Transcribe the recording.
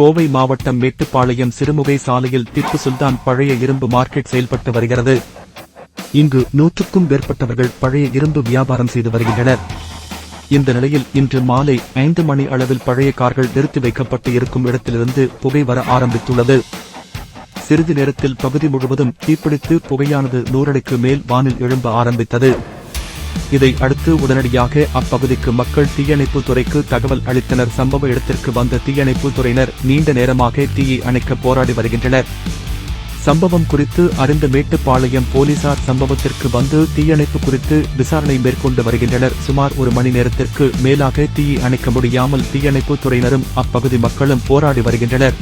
கோவை மாவட்டம் மேட்டுப்பாளையம் சிறுமுகை சாலையில் திப்பு சுல்தான் பழைய இரும்பு மார்க்கெட் செயல்பட்டு வருகிறது. இங்கு 100க்கும் மேற்பட்டவர்கள் பழைய இரும்பு வியாபாரம் செய்து வருகின்றனர். இந்த நிலையில் இன்று மாலை 5 மணி அளவில் பழைய கார்கள் நிறுத்தி வைக்கப்பட்டு இருக்கும் இடத்திலிருந்து புகை வர ஆரம்பித்துள்ளது. சிறிது நேரத்தில் பகுதி முழுவதும் தீப்பிடித்து புகையானது 100 அடிக்கு மேல் வானில் எழும்ப ஆரம்பித்தது. இதை அடுத்து உடனடியாக அப்பகுதிக்கு மக்கள் தீயணைப்பு துறைக்கு தகவல் அளித்தனர். சம்பவ இடத்திற்கு வந்த தீயணைப்பு துறையினர் நீண்ட நேரமாக தீயை அணைக்க போராடி வருகின்றனர். சம்பவம் குறித்து அறிந்த மேட்டுப்பாளையம் போலீசார் சம்பவத்திற்கு வந்து தீயணைப்பு குறித்து விசாரணை மேற்கொண்டு வருகின்றனர். சுமார் 1 மணி நேரத்திற்கு மேலாக தீயை அணைக்க முடியாமல் தீயணைப்பு துறையினரும் அப்பகுதி மக்களும் போராடி வருகின்றனர்.